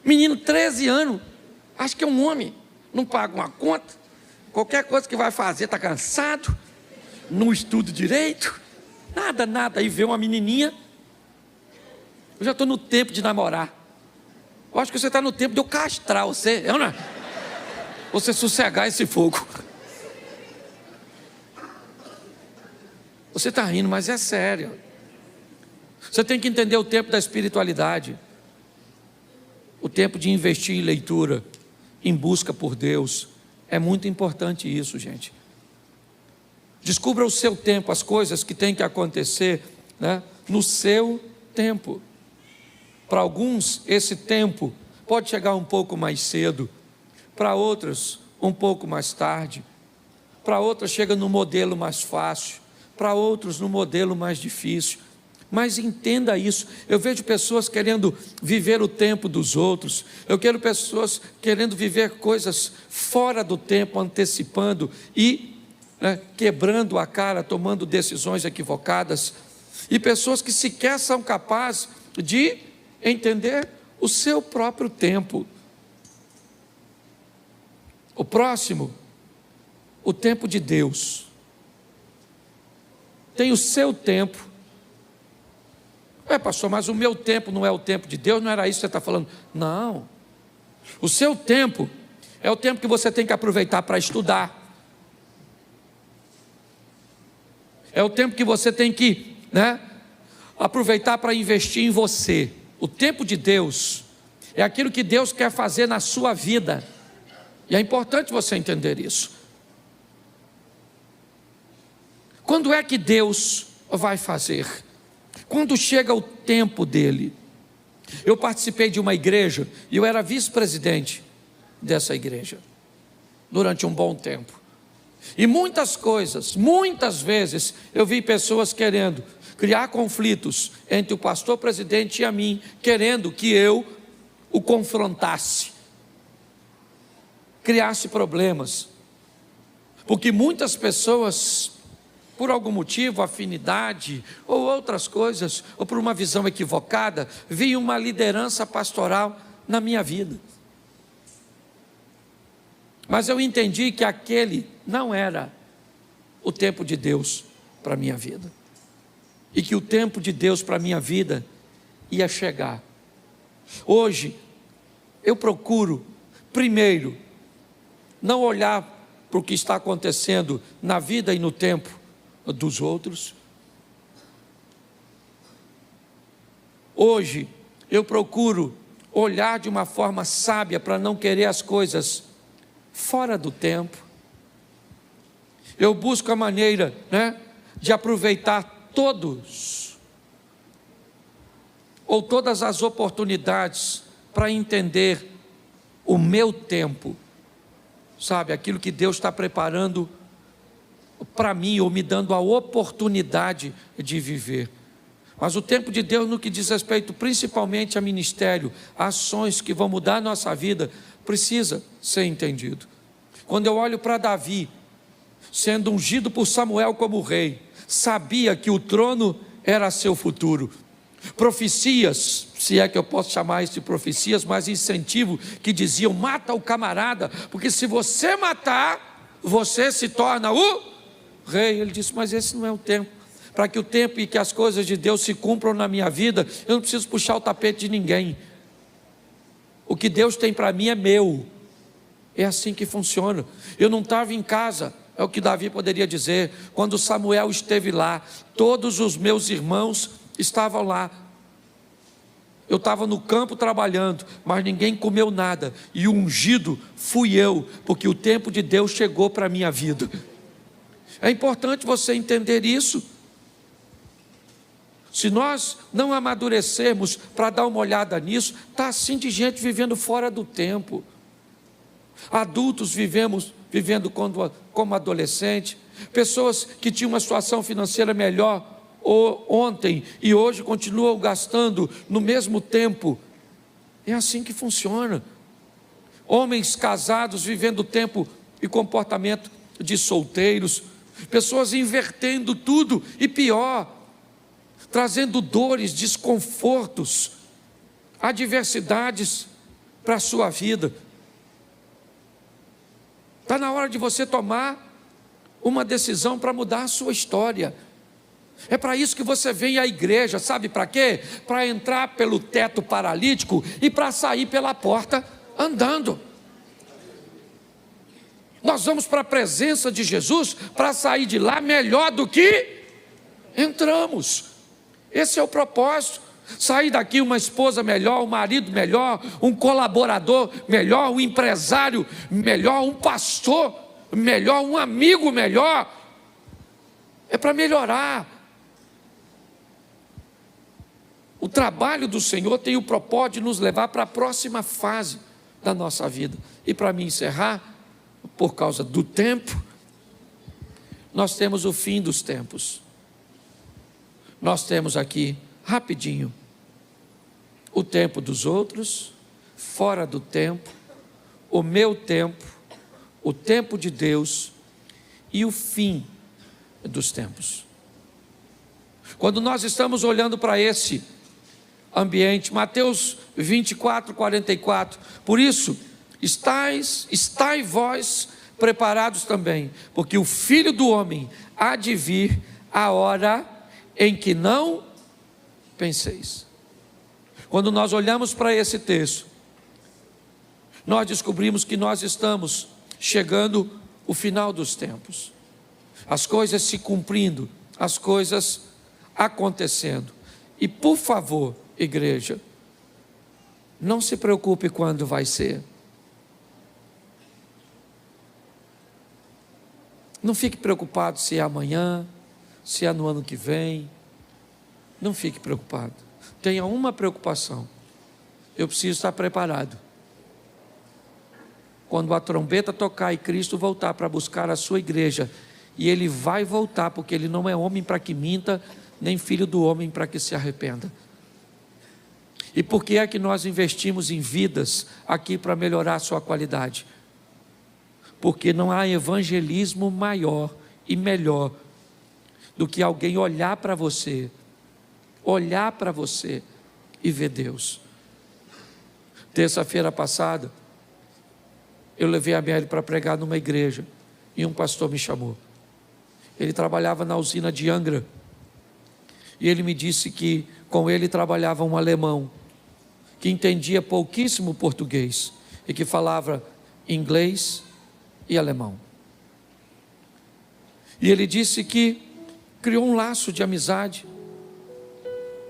Menino, 13 anos, acho que é um homem, não paga uma conta, qualquer coisa que vai fazer está cansado, não estuda direito, nada, aí vê uma menininha. Eu já estou no tempo de namorar. Eu acho que você está no tempo de eu castrar você, eu não é? Você sossegar esse fogo. Você está rindo, mas é sério. Você tem que entender o tempo da espiritualidade, o tempo de investir em leitura, em busca por Deus. É muito importante isso, gente. Descubra o seu tempo, as coisas que têm que acontecer, né, no seu tempo. Para alguns, esse tempo pode chegar um pouco mais cedo, para outros, um pouco mais tarde, para outros, chega no modelo mais fácil, para outros, no modelo mais difícil. Mas entenda isso. Eu vejo pessoas querendo viver o tempo dos outros, eu quero pessoas querendo viver coisas fora do tempo, antecipando e quebrando a cara, tomando decisões equivocadas, e pessoas que sequer são capazes de entender o seu próprio tempo. O próximo, o tempo de Deus, tem o seu tempo. Pastor, mas o meu tempo não é o tempo de Deus? Não era isso que você está falando? Não, o seu tempo é o tempo que você tem que aproveitar para estudar, é o tempo que você tem que aproveitar para investir em você. O tempo de Deus é aquilo que Deus quer fazer na sua vida, e é importante você entender isso. Quando é que Deus vai fazer? Quando chega o tempo dele. Eu participei de uma igreja e eu era vice-presidente dessa igreja durante um bom tempo, e muitas vezes eu vi pessoas querendo criar conflitos entre o pastor presidente e a mim, querendo que eu o confrontasse, criasse problemas, porque muitas pessoas, por algum motivo, afinidade ou outras coisas, ou por uma visão equivocada, viam uma liderança pastoral na minha vida. Mas eu entendi que aquele não era o tempo de Deus para a minha vida, e que o tempo de Deus para a minha vida ia chegar. Hoje, eu procuro, primeiro, não olhar para o que está acontecendo na vida e no tempo dos outros. Hoje, eu procuro olhar de uma forma sábia para não querer as coisas fora do tempo. Eu busco a maneira, de aproveitar todas as oportunidades para entender o meu tempo, sabe, aquilo que Deus está preparando para mim, ou me dando a oportunidade de viver. Mas o tempo de Deus, no que diz respeito principalmente a ministério, a ações que vão mudar a nossa vida, precisa ser entendido. Quando eu olho para Davi, sendo ungido por Samuel como rei, sabia que o trono era seu futuro. Profecias, se é que eu posso chamar isso de profecias, mas incentivo, que diziam: mata o camarada, porque se você matar, você se torna o rei. Ele disse: mas esse não é o tempo. Para que o tempo e que as coisas de Deus se cumpram na minha vida, eu não preciso puxar o tapete de ninguém. O que Deus tem para mim é meu. É assim que funciona. Eu não estava em casa, é o que Davi poderia dizer, quando Samuel esteve lá, todos os meus irmãos estavam lá. Eu estava no campo trabalhando, mas ninguém comeu nada, e o ungido fui eu, porque o tempo de Deus chegou para a minha vida. É importante você entender isso. Se nós não amadurecermos para dar uma olhada nisso, está assim de gente vivendo fora do tempo. Adultos vivendo como adolescente, pessoas que tinham uma situação financeira melhor ontem e hoje continuam gastando no mesmo tempo. É assim que funciona. Homens casados vivendo tempo e comportamento de solteiros, pessoas invertendo tudo e pior, trazendo dores, desconfortos, adversidades para a sua vida. Está na hora de você tomar uma decisão para mudar a sua história. É para isso que você vem à igreja, sabe para quê? Para entrar pelo teto paralítico e para sair pela porta andando. Nós vamos para a presença de Jesus para sair de lá melhor do que entramos. Esse é o propósito. Sair daqui uma esposa melhor, um marido melhor, um colaborador melhor, um empresário melhor, um pastor melhor, um amigo melhor. É para melhorar. O trabalho do Senhor tem o propósito de nos levar para a próxima fase da nossa vida. E para me encerrar, por causa do tempo, nós temos o fim dos tempos. Nós temos aqui, rapidinho, o tempo dos outros, fora do tempo, o meu tempo, o tempo de Deus e o fim dos tempos. Quando nós estamos olhando para esse ambiente, Mateus 24, 44, por isso, estai vós preparados também, porque o Filho do Homem há de vir a hora em que não penseis. Quando nós olhamos para esse texto, nós descobrimos que nós estamos chegando ao final dos tempos, as coisas se cumprindo, as coisas acontecendo. E por favor, igreja, não se preocupe quando vai ser. Não fique preocupado se é amanhã, se é no ano que vem. Não fique preocupado. Tenha uma preocupação: eu preciso estar preparado. Quando a trombeta tocar e Cristo voltar para buscar a sua igreja, e Ele vai voltar, porque Ele não é homem para que minta, nem filho do homem para que se arrependa. E por que é que nós investimos em vidas aqui para melhorar a sua qualidade? Porque não há evangelismo maior e melhor do que alguém olhar para você e ver Deus. Terça-feira passada, eu levei a Mary para pregar numa igreja, e um pastor me chamou. Ele trabalhava na usina de Angra, e ele me disse que com ele trabalhava um alemão, que entendia pouquíssimo português, e que falava inglês e alemão. E ele disse que criou um laço de amizade,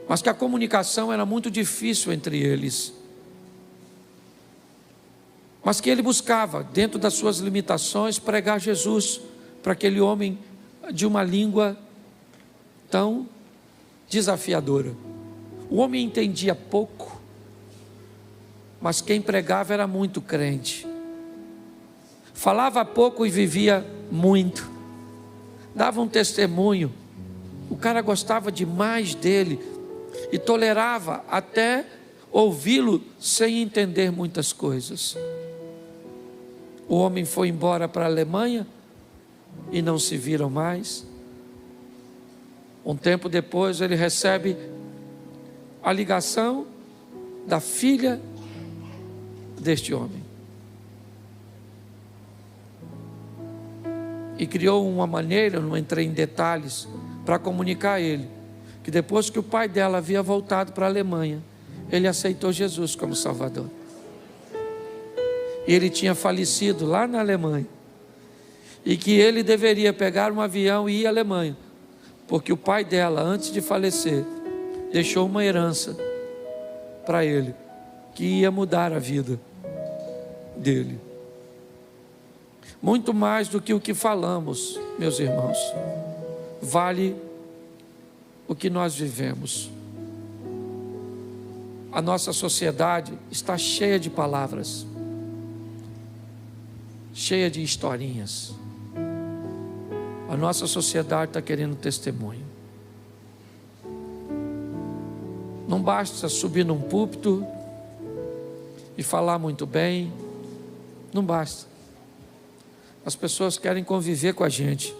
mas que a comunicação era muito difícil entre eles, mas que ele buscava, dentro das suas limitações, pregar Jesus para aquele homem de uma língua tão desafiadora. O homem entendia pouco, mas quem pregava era muito crente. Falava pouco e vivia muito. Dava um testemunho. O cara gostava demais dele e tolerava até ouvi-lo sem entender muitas coisas. O homem foi embora para a Alemanha e não se viram mais. Um tempo depois ele recebe a ligação da filha deste homem. E criou uma maneira, não entrei em detalhes, para comunicar a ele, que depois que o pai dela havia voltado para a Alemanha, ele aceitou Jesus como Salvador. E ele tinha falecido lá na Alemanha, e que ele deveria pegar um avião e ir à Alemanha, porque o pai dela, antes de falecer, deixou uma herança para ele, que ia mudar a vida dele. Muito mais do que o que falamos, meus irmãos, vale o que nós vivemos. A nossa sociedade está cheia de palavras, cheia de historinhas. A nossa sociedade está querendo testemunho. Não basta subir num púlpito e falar muito bem, não basta. As pessoas querem conviver com a gente,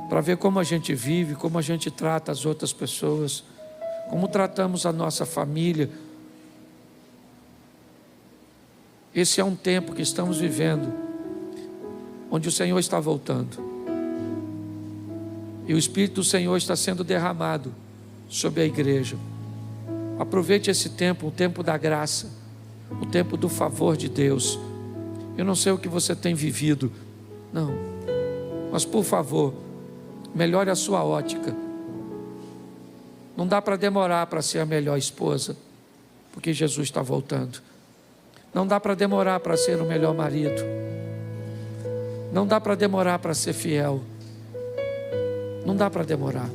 para ver como a gente vive, como a gente trata as outras pessoas, como tratamos a nossa família. Esse é um tempo que estamos vivendo, onde o Senhor está voltando. E o Espírito do Senhor está sendo derramado sobre a igreja. Aproveite esse tempo, o tempo da graça, o tempo do favor de Deus. Eu não sei o que você tem vivido, não. Mas por favor, melhore a sua ótica. Não dá para demorar para ser a melhor esposa, porque Jesus está voltando. Não dá para demorar para ser o melhor marido. Não dá para demorar para ser fiel. Não dá para demorar.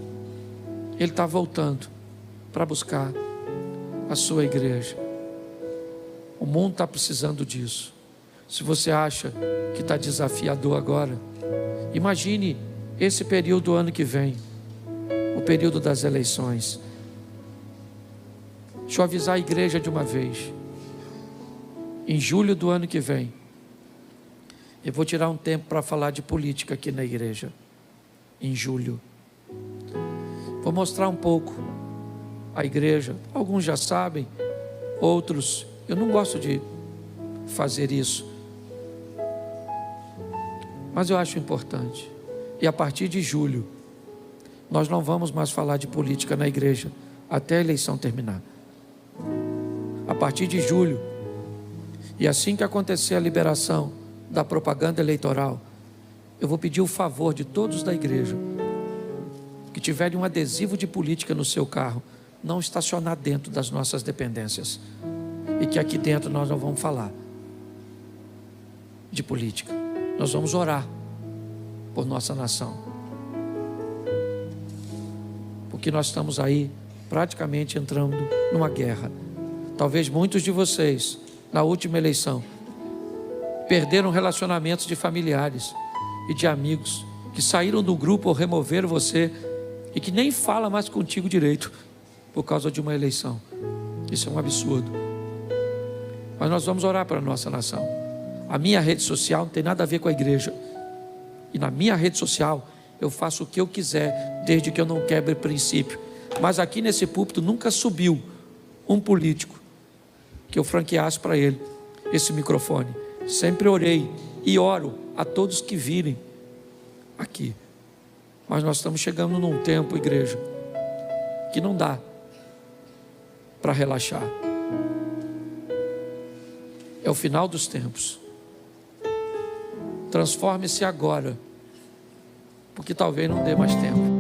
Ele está voltando para buscar a sua igreja. O mundo está precisando disso. Se você acha que está desafiador agora, imagine esse período do ano que vem, o período das eleições. Deixa eu avisar a igreja de uma vez. Em julho do ano que vem, eu vou tirar um tempo para falar de política aqui na igreja. Em julho. Vou mostrar um pouco a igreja. Alguns já sabem, outros, eu não gosto de fazer isso, mas eu acho importante. E a partir de julho, nós não vamos mais falar de política na igreja, até a eleição terminar. A partir de julho, e assim que acontecer a liberação da propaganda eleitoral, eu vou pedir o favor de todos da igreja, que tiverem um adesivo de política no seu carro, não estacionar dentro das nossas dependências. E que aqui dentro nós não vamos falar de política. Nós vamos orar por nossa nação. Porque nós estamos aí praticamente entrando numa guerra. Talvez muitos de vocês, na última eleição, perderam relacionamentos de familiares e de amigos, que saíram do grupo ou removeram você, e que nem fala mais contigo direito, por causa de uma eleição. Isso é um absurdo. Mas nós vamos orar para a nossa nação. A minha rede social não tem nada a ver com a igreja. E na minha rede social, eu faço o que eu quiser, desde que eu não quebre princípio. Mas aqui nesse púlpito nunca subiu um político que eu franqueasse para ele esse microfone. Sempre orei e oro a todos que virem aqui. Mas nós estamos chegando num tempo, igreja, que não dá para relaxar. É o final dos tempos. Transforme-se agora, porque talvez não dê mais tempo.